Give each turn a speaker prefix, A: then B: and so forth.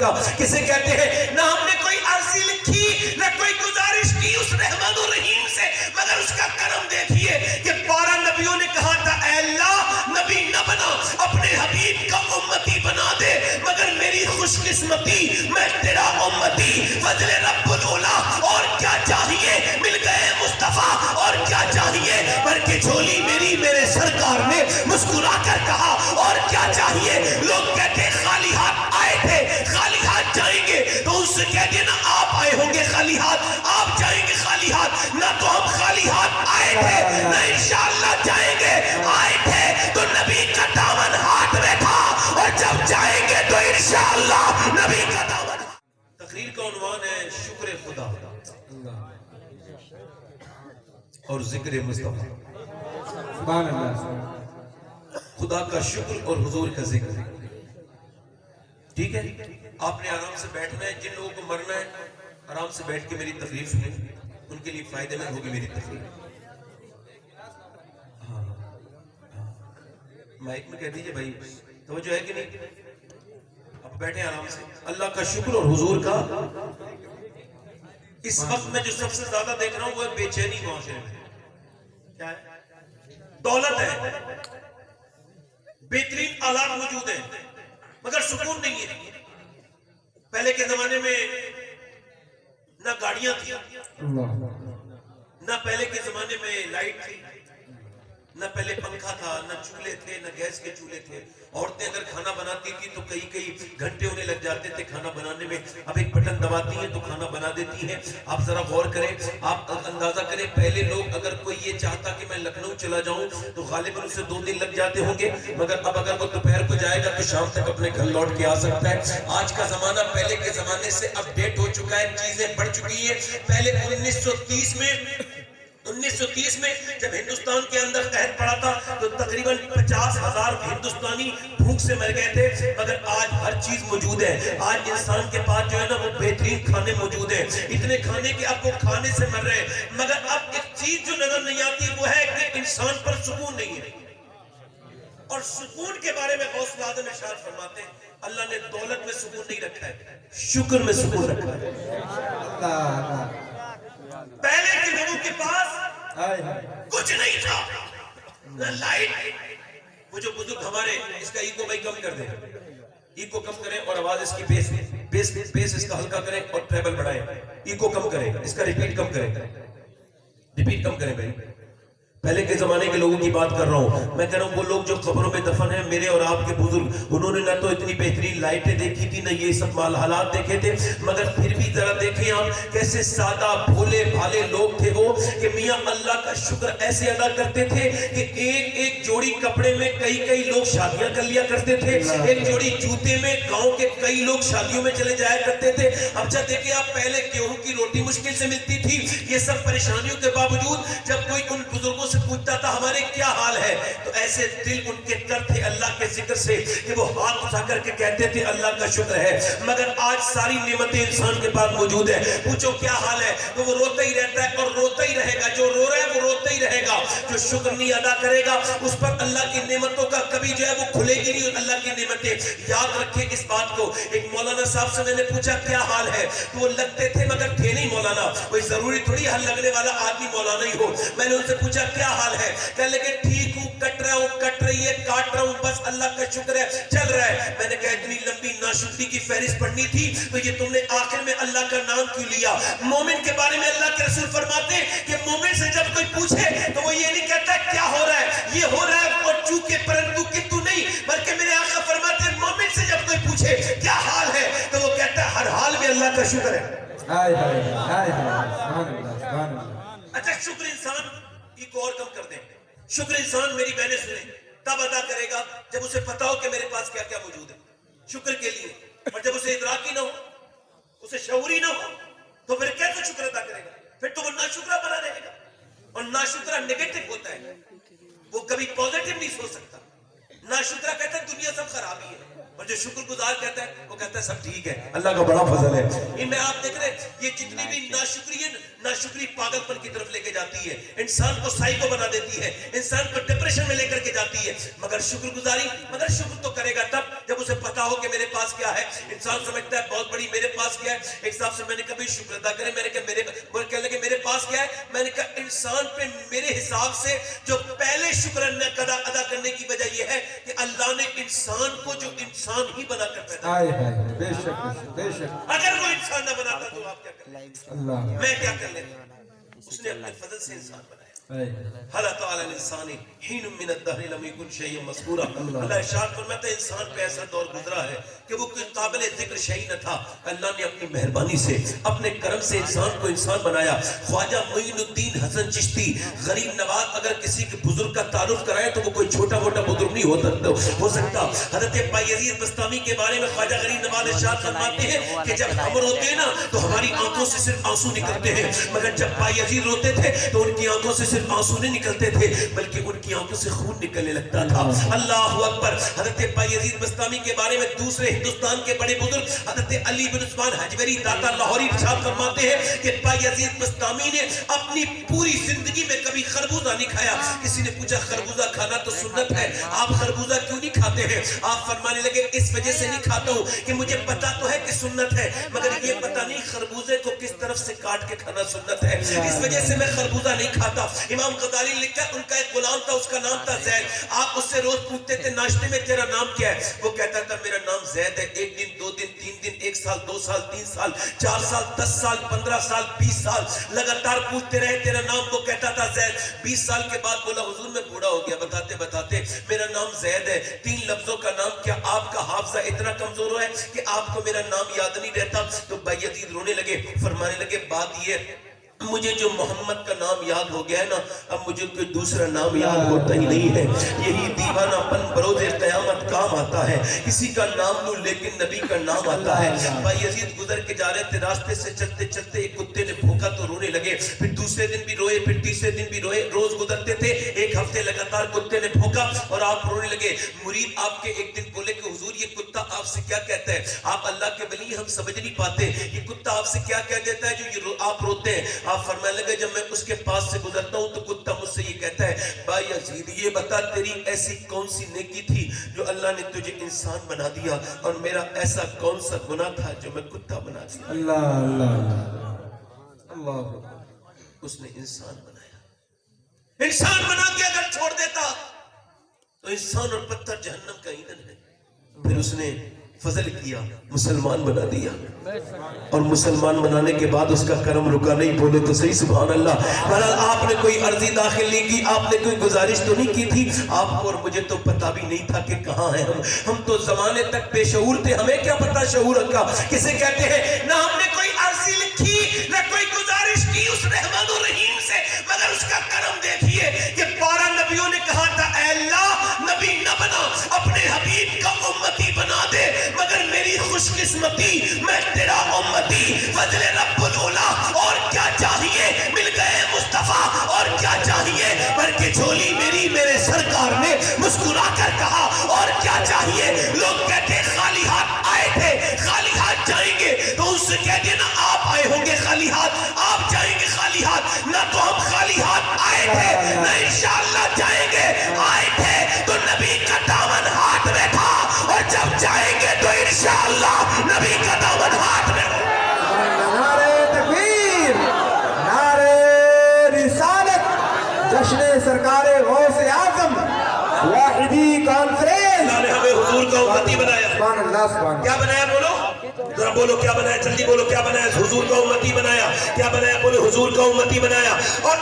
A: کا. کسے کہتے ہیں نہ ہم نے کوئی عرضی لکھی نہ کوئی گزارش کی اس رحمان الرحیم سے, مگر اس کا کرم دیکھیے کہ 12 نبیوں نے کہا تھا اے اللہ نبی نہ بنا, اپنے حبیب کا امتی بنا دے, مگر میری خوش قسمتی میں تیرا امتی, فضل رب العلا. اور کیا چاہیے, مل گئے مصطفیٰ, اور کیا چاہیے, بھر کے جھولی میری میرے سرکار نے مسکرا کر کہا اور کیا چاہیے. لوگ کہتے خالی ہاتھ آئے تھے خالی ہاتھ جائیں گے, تو ان سے کہہ دینا آپ آئے ہوں گے خالی ہاتھ, آپ جائیں گے خالی ہاتھ, نہ تو ہم خالی ہاتھ آئے تھے نہ انشاءاللہ جائیں گے. آئے تھے تو نبی کا دامن ہاتھ میں تھا, اور جب جائیں گے تو انشاءاللہ نبی کا دامن. تقریر کا عنوان ہے شکر خدا اور ذکر مصطفیٰ.
B: سبحان اللہ.
A: خدا کا شکر اور حضور کا ذکر. ٹھیک ہے, آپ نے آرام سے بیٹھنا ہے, جن لوگوں کو مرنا ہے آرام سے بیٹھ کے میری تقریر سنیں, ان کے لیے فائدے مند ہوگی میری تقریر. ہاں مائک میں کہہ دیجئے بھائی, توجہ ہے کہ نہیں؟ اب بیٹھیں آرام سے. اللہ کا شکر اور حضور کا. اس وقت میں جو سب سے زیادہ دیکھ رہا ہوں وہ بے چینی معاشرے میں. کیا ہے؟ دولت ہے, بہترین آلات موجود ہیں, مگر سکون نہیں ہے. پہلے کے زمانے میں نہ گاڑیاں تھیں, نہ پہلے کے زمانے میں لائٹ تھی, نہ پہلے پنکھا تھا, نہ چولہے تھے, نہ گیس کے چولہے تھے. عورتیں اگر کھانا بناتی تھی تو کئی گھنٹے انہیں لگ جاتے تھے کھانا بنانے میں. اب ایک بٹن دباتی ہیں تو کھانا بنا دیتی ہیں. آپ ذرا غور کریں, آپ اندازہ کریں, پہلے لوگ اگر کوئی یہ چاہتا کہ میں لکھنؤ چلا جاؤں تو غالباً اسے 2 دن لگ جاتے ہوں گے, مگر اب اگر وہ دوپہر کو جائے گا تو شام تک اپنے گھر لوٹ کے آ سکتا ہے. آج کا زمانہ پہلے کے زمانے سے اپ ڈیٹ ہو چکا ہے, چیزیں بڑھ چکی ہیں. پہلے 1930 میں جب ہندوستان کے اندر قحط پڑا تھا تو تقریباً 50,000 ہندوستانی بھوک سے مر گئے تھے, مگر آج ہر چیز موجود ہے. آج انسان کے پاس جو ہے نا وہ بہترین کھانے موجود ہیں, اتنے کھانے کہ اب وہ کھانے سے مر رہے ہیں. مگر اب ایک چیز جو نظر نہیں آتی وہ ہے کہ انسان پر سکون نہیں ہے. اور سکون کے بارے میں غوث اعظم ارشاد فرماتے ہیں اللہ نے دولت میں سکون نہیں رکھا ہے, شکر میں سکون رکھا ہے. پہلے کے لوگوں کے پاس کچھ نہیں تھا, نہ لائٹ. وہ جو بزرگ ہمارے, اس کا ایگو بھائی کم کر دیں, ایگو کم کریں اور آواز اس کی بیس اس کا ہلکا کریں اور ٹریبل بڑھائیں. ایگو کم کریں, اس کا ریپیٹ کم کریں بھائی. پہلے کے زمانے کے لوگوں کی بات کر رہا ہوں میں, کہہ رہا ہوں وہ لوگ جو قبروں میں دفن ہیں, میرے اور آپ کے بزرگ, انہوں نے نہ تو اتنی بہترین لائٹیں دیکھی تھی نہ یہ سب حالات دیکھے تھے, مگر پھر بھی ذرا دیکھیں آپ کیسے سادہ بھولے بھالے لوگ تھے وہ, کہ میاں اللہ کا شکر ایسے ادا کرتے تھے کہ ایک جوڑی کپڑے میں کئی لوگ شادیاں کر لیا کرتے تھے, ایک جوڑی جوتے میں گاؤں کے کئی لوگ شادیوں میں چلے جایا کرتے تھے. اب جب دیکھیں آپ, پہلے گیہوں کی روٹی مشکل سے ملتی تھی, یہ سب پریشانیوں کے باوجود جب کوئی ان بزرگوں سے پوچھتا تھا ہمارے کیا حال ہے, تو ایسے دل ان کے تر تھے اللہ کے ذکر سے کہ وہ ہاتھ اٹھا کر کے کہتے تھے اللہ کا شکر ہے. مگر آج ساری نعمتیں انسان کے پاس موجود ہے, پوچھو کیا حال ہے تو وہ روتا ہی رہتا ہے اور روتا ہی رہے گا. جو رو رہا ہے وہ روتا ہی رہے گا, جو شکر نہیں ادا کرے گا اس پر اللہ کی نعمتوں کا کبھی جو ہے وہ کھلے گی نہیں. اللہ کی نعمتیں یاد رکھیں اس بات کو. ایک مولانا صاحب سے میں نے پوچھا کیا حال ہے, تو وہ لگتے تھے مگر تھے نہیں مولانا. کوئی ضروری تھوڑی حل لگنے والا آدمی مولانا ہی ہو. میں نے ان سے پوچھا کیا حال ہے, کہنے لگے ٹھیک ہوں, کٹ رہا ہوں, کٹ رہی ہے, کاٹ رہا ہوں, بس اللہ کا شکر ہے چل رہا ہے. میں نے کہا اتنی لمبی ناشکری کی فہرست پڑھنی تھی تو یہ تم نے آخر میں اللہ کا نام کیوں لیا. مومن کے بارے میں اللہ کے رسول فرماتے ہیں کہ مومن سے جب کوئی پوچھے تو وہ یہ نہیں کہتا کیا ہو رہا ہے, یہ ہو رہا ہے اور چونکہ پرندو کتو نہیں, بلکہ میرے آقا فرماتے ہیں مومن سے جب کوئی پوچھے کیا حال ہے تو وہ کہتا ہے ہر حال میں اللہ کا شکر ہے. اچھا شکر انسان ایک اور کم کر دیں, شکر انسان میری بہنیں سنیں تب ادا کرے گا جب اسے پتا ہو کہ میرے پاس کیا کیا موجود ہے شکر کے لیے, اور جب اسے ادراک ہی نہ ہو, اسے شعور ہی نہ ہو, تو پھر کیسے شکر ادا کرے گا؟ پھر تو وہ ناشکرہ بنا رہے گا, اور ناشکرہ نیگیٹو ہوتا ہے, وہ کبھی پوزیٹو نہیں سو سکتا. ناشکرہ کہتا ہے دنیا سب خرابی ہے, اور جو شکر گزار کہتا ہے وہ کہتا ہے سب ٹھیک ہے، اللہ کا بڑا فضل ہے۔ ان میں آپ دیکھ رہے ہیں یہ جتنی بھی ناشکری پاگل پن کی طرف لے کے جاتی ہے، انسان کو سائیکو بنا دیتی ہے، انسان کو ڈپریشن میں لے کر کے جاتی ہے۔ مگر شکر تو کرے گا تب جب اسے پتا ہو کہ میرے پاس کیا ہے۔ انسان سمجھتا ہے بہت بڑی میرے پاس کیا ہے۔ ایک صاحب سے میں نے کبھی شکر ادا کرے، میں نے کہا کہنے لگے میرے پاس کیا ہے؟ میں نے کہا انسان پہ میرے حساب سے جو پہلے شکر ادا کرنے کی وجہ یہ ہے کہ اللہ نے انسان کو جو انسان ہی بنا کر پیدا کیا۔
B: بے شک
A: اگر وہ انسان نہ بناتا تو آپ کیا کر لیتے؟
B: اللہ
A: میں کیا کر لیتا؟ اس نے اپنے فضل سے انسان بنایا۔ حَلَّ تَعَالَى الْإِنسَانِ حِينٌ مِّنَ الدَّهْرِ لَمْ يَكُنْ شَيْئًا مَّذْكُورًا۔ اللہ ارشاد فرماتا ہے انسان پہ ایسا دور گزرا ہے کہ وہ کوئی قابل ذکر شیء نہ تھا، اللہ نے اپنی مہربانی سے اپنے کرم سے انسان کو انسان بنایا۔ خواجہ معین الدین حسن چشتی غریب نواز اگر کسی کے بزرگ کا تعارف کرائے تو وہ کوئی چھوٹا موٹا بزرگ نہیں ہو سکتا۔ حضرت بایزید بستامی کے بارے میں خواجہ غریب نواز ارشاد فرماتے ہیں کہ جب ہم روتے ہیں نا تو ہماری آنکھوں سے صرف آنسو نکلتے ہیں، مگر جب بایزید روتے تھے تو ان کی آنکھوں سے صرف آنسو نہیں نکلتے تھے بلکہ ان کی آنکھوں سے خون نکلنے لگتا تھا۔ اللہ اکبر۔ حضرت بایزید بستامی کے بارے میں دوسرے ہندوستان کے بڑے بزرگ حضرت علی بن عثمان حجویری داتا لاہوری ارشاد فرماتے ہیں کہ بایزید بستامی نے اپنی پوری زندگی میں کبھی خربوزہ نہیں کھایا۔ کسی نے پوچھا خربوزہ کھانا تو سنت ہے، آپ خربوزہ کیوں نہیں کھاتے ہیں؟ آپ فرمانے لگے اس وجہ سے نہیں کھاتا ہوں کہ مجھے پتا تو ہے کہ سنت ہے، مگر یہ پتا نہیں خربوزے کو کس طرف سے کاٹ کے کھانا سنت ہے، اس وجہ سے میں خربوزہ نہیں کھاتا۔ امام غزالی لکھا ان کا ایک غلام تھا، اس کا نام تھا زید۔ آپ اس سے روز پوچھتے تھے ناشتے میں تیرا نام کیا ہے؟ وہ کہتا تھا میرا نام زید ہے۔ ایک دن، دو دن، تین دن، ایک سال، دو سال، تین سال، 4 سال، 10 سال، 15 سال، 20 سال لگاتار پوچھتے رہے تیرا نام، وہ کہتا تھا زید۔ 20 سال کے بعد بولا حضور میں بوڑھا ہو گیا، بتاتے بتاتے میرا نام زید ہے، 3 لفظوں کا نام، کیا آپ کا حافظہ اتنا کمزور ہے کہ آپ کو میرا نام یاد نہیں رہتا؟ تو بایزید رونے لگے، فرمانے لگے بات یہ مجھے جو محمد کا نام یاد ہو گیا ہے نا، اب مجھے کوئی دوسرا نام یاد ہوتا ہی نہیں ہے۔ یہی دیوانہ پن بروز قیامت کام آتا ہے، کسی کا نام لوں لیکن نبی کا نام آتا ہے۔ بایزید گزر کے جا رہے تھے، راستے سے چلتے چلتے ایک کتے نے بھونکا تو رونے لگے، پھر دوسرے دن بھی روئے، پھر تیسرے دن بھی روئے۔ روز گزرتے تھے، ایک ہفتے لگاتار کتے نے بھونکا اور آپ رونے لگے۔ مرید آپ کے ایک دن بولے کہ حضور یہ کتا آپ سے کیا کہتا ہے؟ آپ اللہ کے ولی ہم سمجھ نہیں پاتے، یہ کتا آپ سے کیا کہہ دیتا ہے جو آپ روتے ہیں؟ آپ فرمانے لگے جب میں اس کے پاس سے گزرتا ہوں تو کتا مجھ سے یہ کہتا ہے بایزید یہ بتا تیری ایسی کون سی نیکی تھی جو اللہ نے تجھے انسان بنا دیا، اور میرا ایسا کون سا گناہ تھا جو میں کتا بنا دیا؟
B: اللہ اللہ اللہ۔
A: اس نے انسان بنایا۔ انسان بنا کے اگر چھوڑ دیتا تو انسان اور پتھر جہنم کا ایندھن ہے۔ پھر اس نے فضل کیا، مسلمان بنا دیا، اور مسلمان بنانے کے بعد اس کا کرم رکا نہیں۔ بولے تو صحیح سبحان اللہ۔ بہرحال آپ نے کوئی عرضی داخل نہیں کی، آپ نے کوئی گزارش تو نہیں کی تھی، آپ کو اور مجھے تو پتا بھی نہیں تھا کہ کہاں ہیں ہم تو زمانے تک بے شعور تھے، ہمیں کیا پتا شعور کا کسے کہتے ہیں؟ نہ ہم نے کوئی عرضی لکھی نہ کوئی گزارش کی اس رحمان و رحیم سے، مگر اس کا کرم دیکھیے کہ 12 نبیوں نے کہا تھا اے اللہ نبی نہ بنا، اپنے حبیب کا امتی بنا دے، مگر میری خوش قسمتی میں تیرا امتی، فضل رب العلا۔ اور کیا چاہیے؟ مل گئے مصطفیٰ، اور کیا چاہیے؟ بلکہ جھولی میری میرے سرکار نے مسکرا کر کہا اور کیا چاہیے؟ لوگ کہتے خالی ہاتھ آئے تھے، خالی ہاتھ جائیں گے، تو ان سے کہہ دینا آپ آئے ہوں گے خالی ہاتھ، آپ جائیں گے خالی ہاتھ، نہ تو ہم خالی ہاتھ آئے تھے نہ انشاءاللہ جائیں گے۔ آئے تھے تو نبی کا دامن ہاتھ میں تھا، اور جب جائیں گے تو انشاءاللہ نبی کا دامن ہاتھ میں ہوگا۔
C: نعرہ تکبیر، نعرہ رسالت، جشن سرکار غوث اعظم واحدی کانفرنس۔
A: اللہ نے ہمیں حضور کا امتی بنایا۔
C: سبحان اللہ سبحان اللہ۔
A: کیا بنایا؟ بولو ذرا، بولو کیا بنایا، جلدی بولو کیا بنایا؟ حضور کا امتی بنایا۔ کیا بنایا؟ بولو حضور کا امتی بنایا۔ اور